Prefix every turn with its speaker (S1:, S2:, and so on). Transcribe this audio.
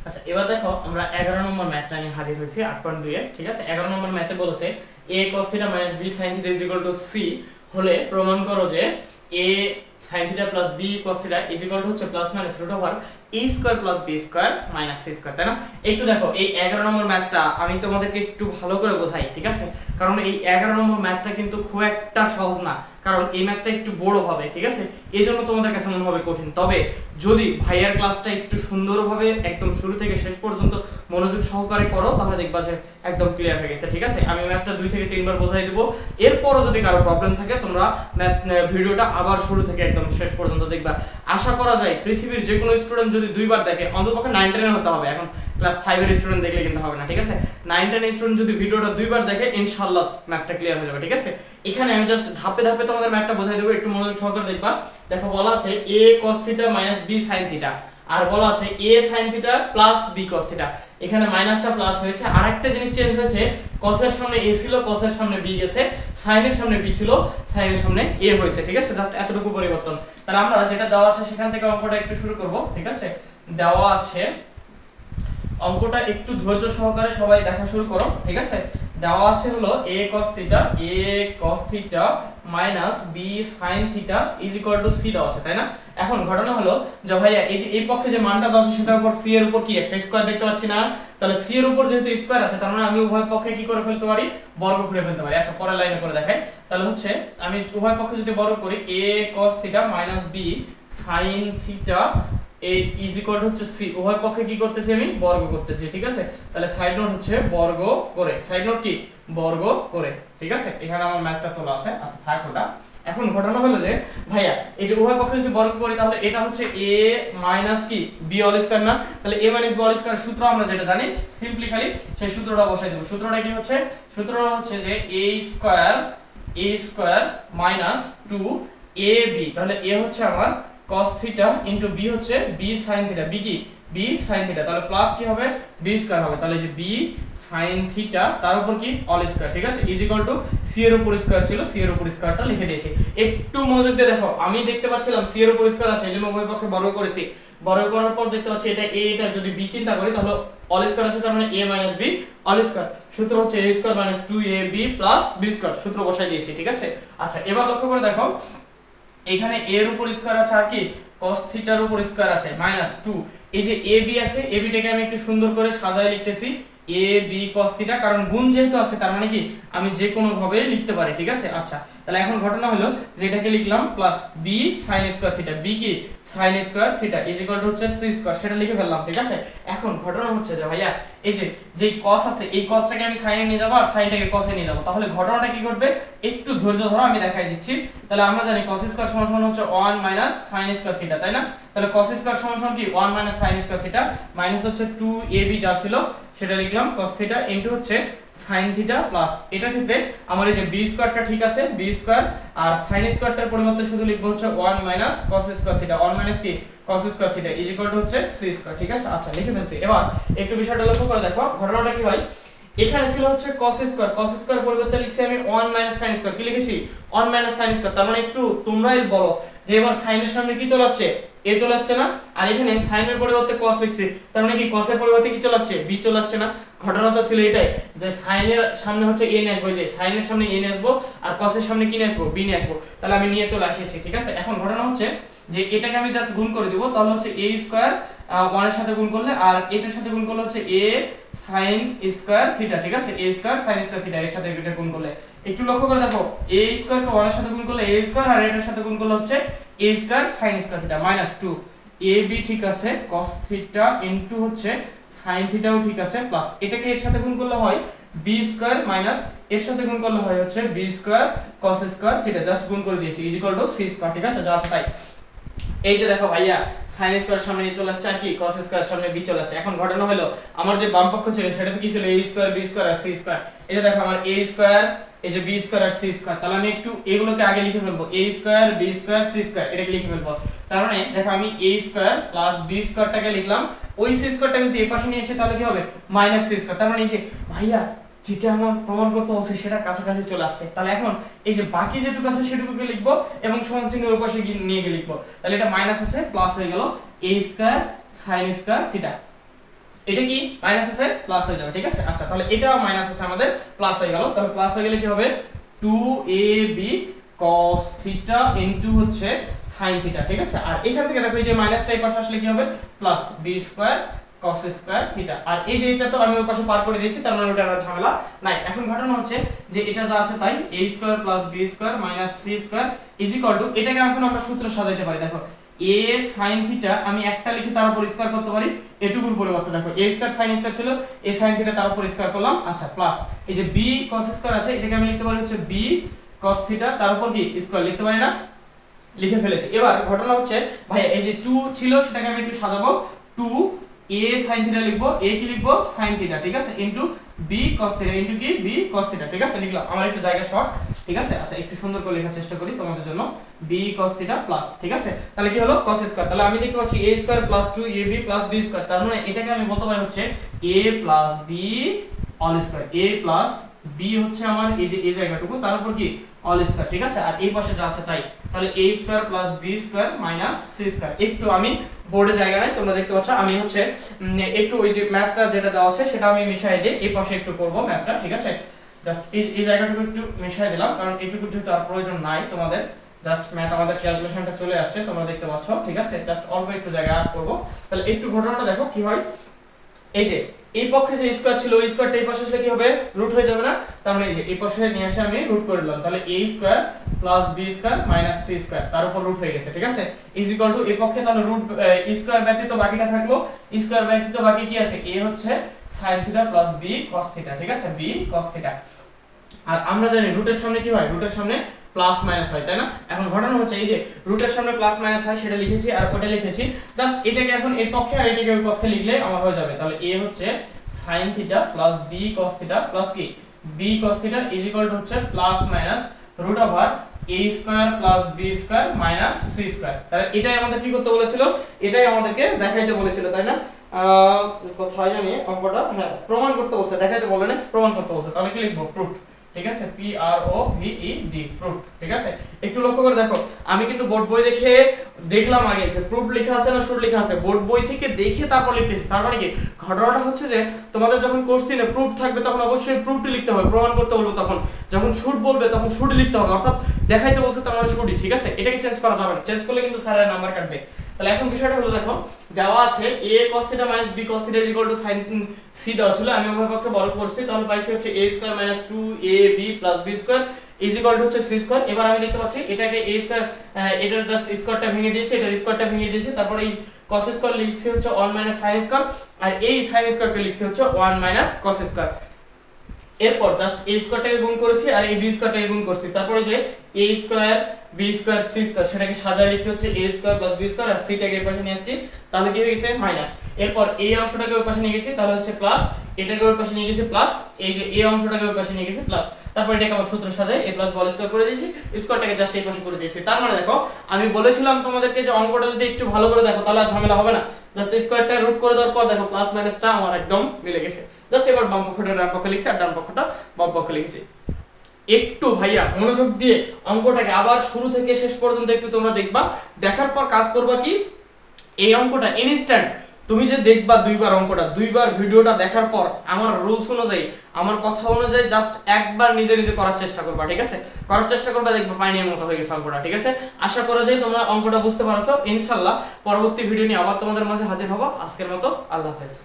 S1: আচ্ছা এবার দেখো আমরা 11 নম্বর ম্যাথটা নিয়ে হাজির হয়েছি 8.2 এর। ঠিক আছে, 11 নম্বর ম্যাথে বলেছে a cos θ - b sin θ c হলে প্রমাণ করো যে a sin θ + b cos θ হচ্ছে +- a² + b² - c², তাই না? একটু দেখো এই 11 নম্বর ম্যাথটা আমি তোমাদেরকে একটু ভালো করে বোঝাই, ঠিক আছে? কারণ এই 11 নম্বর ম্যাথটা কিন্তু খুব একটা সহজ না, কারণ এই ম্যাথটা একটু বড় হবে, ঠিক আছে? এইজন্য তোমাদের কাছে মনে হবে কঠিন। তবে যদি ভাইয়ার ক্লাসটা একটু সুন্দরভাবে একদম শুরু থেকে শেষ পর্যন্ত মনোযোগ সহকারে করো তাহলে দেখবা যে একদম ক্লিয়ার হয়ে গেছে, ঠিক আছে? আমি ম্যাথটা 2 থেকে 3 বার বোঝাই দেব। এরপরও যদি কারো প্রবলেম থাকে তোমরা ভিডিওটা আবার শুরু থেকে একদম শেষ পর্যন্ত দেখবা। আশা করা যায় পৃথিবীর যে কোনো স্টুডেন্ট যদি 2 বার দেখে, অন্ততপক্ষে 9 10 এর হতে হবে, এখন ক্লাস 5 এর স্টুডেন্ট দেখলে কিন্তু হবে না, ঠিক আছে? 9 10 এর স্টুডেন্ট যদি ভিডিওটা 2 বার দেখে ইনশাআল্লাহ ম্যাথটা ক্লিয়ার হয়ে যাবে, ঠিক আছে? এখানে আমি জাস্ট ধাপে ধাপে তোমাদের ম্যাথটা বোঝাই দেব, একটু মনোযোগ সহকারে দেখবা। দেখো বলা আছে a cos θ - b sin θ, আর বলা আছে a sin θ + b cos θ। এখানে মাইনাসটা প্লাস হয়েছে, আরেকটা জিনিস চেঞ্জ হয়েছে, cos এর সামনে a ছিল, cos এর সামনে b গেছে, sin এর সামনে b ছিল, sin এর সামনে a হয়েছে, ঠিক আছে? জাস্ট এতটুকু পরিবর্তন। তাহলে আমরা যেটা দেওয়া আছে সেখান থেকে অঙ্কটা একটু শুরু করব, ঠিক আছে? দেওয়া আছে অঙ্কটা একটু ধৈর্য সহকারে সবাই দেখা শুরু করো, ঠিক আছে? দেওয়া আছে হলো a cos θ - b sin θ c দেওয়া আছে, তাই না? এখন ঘটনা হলো যে ভাইয়া এই যে এই পক্ষে যে মানটা দেওয়া আছে সেটার উপর c এর উপর কি একটা স্কয়ার দেখতে পাচ্ছি না? তাহলে c এর উপর যেহেতু স্কয়ার আছে তার মানে আমি উভয় পক্ষে কি করে ফেলতে পারি? বর্গ করে ফেলতে পারি। আচ্ছা পরের লাইনে করে দেখাই। তাহলে হচ্ছে আমি উভয় পক্ষে যদি বর্গ করি a cos θ - b sin θ হচ্ছে c, উভয় পক্ষে কি করতেছি আমি? বর্গ করতেছি, ঠিক আছে? তাহলে সাইড নোট হচ্ছে বর্গ করে, সাইড নোট কি? বর্গ করে, ঠিক আছে? এখানে আমার ম্যাথটা তোলা আছে, আচ্ছা থাক ওটা। এখন ঘটনা হলো যে ভাইয়া এই যে উভয় পক্ষে যদি বর্গ করি তাহলে এটা হচ্ছে a মাইনাস কি b হোল স্কয়ার না? তাহলে a minus b whole square সূত্র আমরা যেটা জানি, সিম্পলি খালি সেই সূত্রটা বসাই দেব। সূত্রটা কি হচ্ছে? সূত্রটা হচ্ছে যে a স্কয়ার মাইনাস 2ab, তাহলে a হচ্ছে আমার cos θ ইনটু b হচ্ছে b sin θ, b কি? b sin θ, তাহলে প্লাস কি হবে? b স্কয়ার হবে, তাহলে যে b sin θ তার উপর কি? অল স্কয়ার, ঠিক আছে? ইজ ইকুয়াল টু c এর উপর স্কয়ার ছিল, c এর উপর স্কয়ারটা লিখে দিয়েছি। একটু মনোযোগ দিয়ে দেখো, আমি দেখতে পাচ্ছিলাম c এর উপর স্কয়ার আছে এজন্য উভয় পক্ষে বর্গ করেছি। বর্গ করার পর দেখতে পাচ্ছি এটা a, এটা যদি b চিন্তা করি তাহলে অল স্কয়ার আছে, তার মানে a - b অল স্কয়ার। সূত্র হচ্ছে a square - 2ab + b square, সূত্র বসাই দিয়েছি, ঠিক আছে? আচ্ছা এবার লক্ষ্য করে দেখো এখানে a এর উপর স্কয়ার আছে আর কি cos θ এর উপর স্কয়ার আছে -2। এই যে ab আছে, ab টাকে আমি একটু সুন্দর করে সাজায় লিখতেছি ab cos θ, কারণ গুণ যেহেতু আছে তার মানে কি আমি যে কোনো ভাবে লিখতে পারি, ঠিক আছে? আচ্ছা তাহলে এখন ঘটনা হলো যে এটাকে লিখলাম plus b sin square θ, b কি? sin square θ is equal to হচ্ছে c স্কয়ার, সেটা লিখে ফেললাম, ঠিক আছে? এখন ঘটনা হচ্ছে যে ভাইয়া এই যে যেই cos আছে এই cosটাকে আমি sin এ নিয়ে যাব আর sinটাকে cos এ নিয়ে যাব, তাহলে ঘটনাটা কি ঘটবে? একটু ধৈর্য ধরো, আমি দেখাই দিচ্ছি। তাহলে আমরা জানি cos স্কয়ার সমান হচ্ছে 1 - sin স্কয়ার θ, তাই না? তাহলে cos স্কয়ার সমান কি 1 - sin স্কয়ার θ মাইনাস হচ্ছে 2ab যা ছিল সেটা লিখলাম cos θ ইনটু হচ্ছে sin θ প্লাস এটার ক্ষেত্রে আমার এই যে b স্কয়ারটা ঠিক আছে, b স্কয়ার, আর sin স্কয়ারটার পরিবর্তে শুধু লিখব হচ্ছে 1 - cos স্কয়ার θ, 1 - কি? cos square θ is equal to হচ্ছে c স্কয়ার, ঠিক আছে? আচ্ছা লিখে ফেলছি। এবার একটু বিষয়টা লক্ষ্য করে দেখো ঘটনাটা কি হয়। এখানে ছিল হচ্ছে cos স্কয়ার পরিবর্তে লিখছি আমি 1 - sin স্কয়ার, কি লিখেছি? 1 - sin স্কয়ার, তার মানে একটু তোমরাই বলো যে এবার sin এর সামনে কি চলে আসছে? a চলে আসছে না? আর এখানে sin এর পরিবর্তে cos লিখছি, তার মানে কি cos এর পরিবর্তে কি চলে আসছে? b চলে আসছে না? ঘটনা তো ছিল এটাই যে sin এর সামনে হচ্ছে a নিয়ে আসবো, যে sin এর সামনে a নিয়ে আসবো আর cos এর সামনে কি নিয়ে আসবো? b নিয়ে আসবো, তাহলে আমি নিয়ে চলে আসিছি, ঠিক আছে? এখন ঘটনা হচ্ছে যে এটাকে আমি জাস্ট গুণ করে দিব, তাহলে হচ্ছে a স্কয়ার 1 এর সাথে গুণ করলে আর এটার সাথে গুণ করলে হচ্ছে a sin স্কয়ার θ, ঠিক আছে? a স্কয়ার sin স্কয়ার θ এর সাথে এটা গুণ করলে একটু লক্ষ্য করে দেখো a স্কয়ার কে 1 এর সাথে গুণ করলে a স্কয়ার আর এটার সাথে গুণ করলে হচ্ছে a square sin square θ -2 ab, ঠিক আছে? cos θ ইনটু হচ্ছে sin θ ও ঠিক আছে, প্লাস এটাকে এর সাথে গুণ করলে হয় b স্কয়ার মাইনাস এর সাথে গুণ করলে হয় হচ্ছে b square cos square θ, just গুণ করে দিয়েছি is equal to c square, ঠিক আছে? জাস্ট তাই। এই যে দেখো ভাইয়া sin স্কয়ার সামনে a চলে আসছে আর কি cos স্কয়ার সামনে b চলে আসছে। এখন ঘটনা হলো আমার যে বাম পক্ষ ছিল সেটাতে কি ছিল? a স্কয়ার b স্কয়ার আর c স্কয়ার। এই যে দেখো আমার a স্কয়ার, এই যে b স্কয়ার আর c স্কয়ার, তাহলে আমি একটু এগুলোকে আগে লিখে ফেলবো a square b square c square, এটাকে লিখে ফেলবো। তার মানে দেখো আমি a স্কয়ার প্লাস b স্কয়ারটাকে লিখলাম, ওই c স্কয়ারটা যদি এই পাশে নিয়ে আসে তাহলে কি হবে? Minus c square. তার মানে এই যে ভাইয়া যেটা আমার প্রমাণ করতে হচ্ছে সেটা কাছাকাছি চলে আসছে। তাহলে এখন এই যে বাকি যেটুকু আছে সেটুকুকে লিখবো এবং সমান চিহ্নের ওই পাশে নিয়ে গিয়ে লিখবো, তাহলে এটা মাইনাস আছে প্লাস হয়ে গেল a স্কয়ার sin স্কয়ার θ। এটা কি মাইনাস আছে প্লাস হয়ে যাবে, ঠিক আছে। আচ্ছা তাহলে এটাও মাইনাস আছে আমাদের প্লাস হয়ে গেল, তাহলে প্লাস হয়ে গেলে কি হবে 2ab cos থিটা ইনটু হচ্ছে sin থিটা, ঠিক আছে। আর এখান থেকে দেখো এই যে মাইনাসটা এই পাশে আসলে কি হবে plus b square cos square theta. আর এই যে এটা তো আমি ওই পাশে পার করে দিয়েছি, তার মানে ওটা আর ঝামেলা নাই। এখন ঘটনা হচ্ছে যে এটা যা আছে তাই a square plus b square minus c square is equal two, এটাকে এখন আমরা সূত্র সাজাইতে পারি। দেখো a sin থিটা আমি একটা লিখে তার উপর স্কয়ার করতে পারি, এটুকুর পরিবর্তে দেখো a স্কয়ার sin স্কয়ার ছিল, a sin থিটা তার উপর স্কয়ার করলাম, আচ্ছা প্লাস এই যে b cos স্কয়ার আছে এটাকে আমি লিখতে পারি হচ্ছে b cos থিটা তার উপর কি স্কয়ার লিখতে পারি না, লিখে ফেলেছি। এবার ঘটনা হচ্ছে ভাই এই যে 2 ছিল সেটাকে আমি একটু সাজাবো, 2 a sin থিটা লিখবো, a কি লিখবো sin থিটা, ঠিক আছে, into b cos theta into কি b cos থিটা, ঠিক আছে লিখলাম। আমার একটু জায়গা শর্ট, ঠিক আছে। আচ্ছা একটু সুন্দর করে লেখার চেষ্টা করি তোমাদের জন্য, b cos থিটা প্লাস, ঠিক আছে। তাহলে কি হলো cos স্কয়ার, তাহলে আমি দেখতে পাচ্ছি a square plus 2ab plus b square, তার মানে এটাকে আমি বলতে পারি হচ্ছে a plus b all square, a plus b হচ্ছে আমার এই যে এই জায়গাটুকু তার উপর কি অল স্কয়ার, ঠিক আছে। আর এই পাশে যা আছে তাই, তাহলে a square plus b square minus c square. একটু আমি বোর্ডে জায়গা নাই তোমরা দেখতে পাচ্ছ, আমি হচ্ছে একটু ওই যে ম্যাথটা যেটা দেওয়া আছে সেটা আমি মিশাই দিই, এই পাশে একটু করব ম্যাথটা, ঠিক আছে। জাস্ট এই জায়গাটুকু একটু মিশাই দিলাম, কারণ এইটুকু যেহেতু আর প্রয়োজন নাই তোমাদের, জাস্ট ম্যাথ আমাদের ক্যালকুলেশনটা চলে আসছে তোমরা দেখতে পাচ্ছ, ঠিক আছে। জাস্ট অল্প একটু জায়গা অ্যাড করব। তাহলে একটু ঘটনাটা দেখো কি হয়, এই যে এই পক্ষে যে স্কয়ার ছিল ওই স্কয়ারটা এই পাশে আসলে কি হবে রুট হয়ে যাবে না, তার মানে এই যে এই পাশে নিয়ে এসে আমি রুট করে দিলাম, তাহলে a square plus b square minus c square তার উপর রুট হয়ে গেছে, ঠিক আছে, ইজ ইকুয়াল টু এই পক্ষে তাহলে রুট স্কয়ার ব্যতীত বাকিটা থাকলো, স্কয়ার ব্যতীত বাকি কি আছে a হচ্ছে sin theta plus b cos theta, ঠিক আছে, b cos থিটা। আর আমরা জানি রুটের সামনে কি হয়, রুটের সামনে প্লাস মাইনাস হয়, তাই না। এখন ঘটনা হচ্ছে এই যে রুটের সামনে প্লাস মাইনাস হয় সেটা লিখেছি আর ওটা লিখেছি, জাস্ট এটাকে এখন এর পক্ষে আর এটাকে ওই পক্ষে লিখলে আমার হয়ে যাবে। তাহলে a হচ্ছে sin theta plus b cos theta plus কি b cos theta is equal to হচ্ছে plus minus root over a square plus b square minus c square. তাহলে এটাই আমাদের কি করতে বলেছিল, এটাই আমাদেরকে দেখাইতে বলেছিল, তাই না। কোথায় জানি অঙ্কটা, হ্যাঁ প্রমাণ করতে বলছে, দেখাইতে বলে না প্রমাণ করতে বলছে, তাহলে কি লিখবো প্রুফ, ঠিক আছে, p r o v e d proof, ঠিক আছে। একটু লক্ষ্য করে দেখো, আমি কিন্তু বোর্ড বই দেখে দেখলাম আগে যে প্রুফ লেখা আছে না শুট লেখা আছে, বোর্ড বই থেকে দেখে তারপর লিখতেছি। তার মানে কি ঘটনাটা হচ্ছে যে তোমাদের যখন কোশ্চেনে প্রুফ থাকবে তখন অবশ্যই প্রুফটি লিখতে হবে, প্রমাণ করতে বলবে তখন, যখন শুট বলবে তখন শুট লিখতে হবে, অর্থাৎ দেখাইতে বলছে তার মানে শুটই, ঠিক আছে। এটাকে চেঞ্জ করা যাবে না, চেঞ্জ করলে কিন্তু স্যারের নাম্বার কাটবে। তাহলে এখন বিষয়টা হলো দেখো দেওয়া আছে a cos θ - b cos θ = sin c দেওয়া ছিল, আমি উভয় পক্ষে বর্গ করছি, তাহলে পাইছি হচ্ছে a² - 2ab + b² = হচ্ছে c²। এবার আমি দেখতে পাচ্ছি এটাকে a², এটার জাস্ট স্কয়ারটা ভেঙে দিয়েছি, এটার স্কয়ারটা ভেঙে দিয়েছি, তারপর এই cos² লিখছি হচ্ছে 1 - sin², আর এই sin² কে লিখছি হচ্ছে 1 - cos²। এরপর জাস্ট a স্কয়ারটাকে গুণ করেছি আর এই b স্কয়ারটাকে গুণ করছি, তারপরে যে a square b square c square সেটাকে সাজায় লিখছি হচ্ছে a square plus b square, আর c টাকে এর পাশে নিয়ে আসছি, তাহলে কি হয়ে গেছে মাইনাস। এরপর এই অংশটাকে ওই পাশে নিয়ে গেছি, তাহলে হচ্ছে প্লাস, এটাকে ওই পাশে নিয়ে গেছি প্লাস, এই যে এই অংশটাকে ওই পাশে নিয়ে গেছি প্লাস, তারপর এটাকে আবার সূত্র সাজায় a প্লাস বল স্কয়ার করে দিয়েছি, স্কয়ারটাকে জাস্ট এই পাশে করে দিয়েছি। তার মানে দেখো আমি বলেছিলাম তোমাদেরকে যে অঙ্কটা যদি একটু ভালো করে দেখো তাহলে আর ঝামেলা হবে না, জাস্ট স্কয়ারটা রুট করে দেওয়ার পর দেখো প্লাস মাইনাসটা আমার একদম মিলে গেছে। জাস্ট এবার বাম পক্ষটা ডান পক্ষে লিখছি আর ডান পক্ষটা বাম পক্ষে লিখছি। একটু ভাইয়া মনোযোগ দিয়ে অঙ্কটাকে আবার শুরু থেকে শেষ পর্যন্ত একটু তোমরা দেখবা, দেখার পর কাজ করবা কি, এই অঙ্কটা ইনস্ট্যান্ট তুমি যে দেখবা দুইবার অঙ্কটা, দুইবার ভিডিওটা দেখার পর আমার রুলস অনুযায়ী আমার কথা অনুযায়ী জাস্ট একবার নিজে নিজে করার চেষ্টা করবা, ঠিক আছে, করার চেষ্টা করবা, দেখবা পানির মতো হয়ে গেছে অঙ্কটা, ঠিক আছে। আশা করা যায় তোমরা অঙ্কটা বুঝতে পারছো। ইনশাআল্লাহ পরবর্তী ভিডিও নিয়ে আবার তোমাদের মাঝে হাজির হব। আজকের মতো আল্লাহ হাফেজ।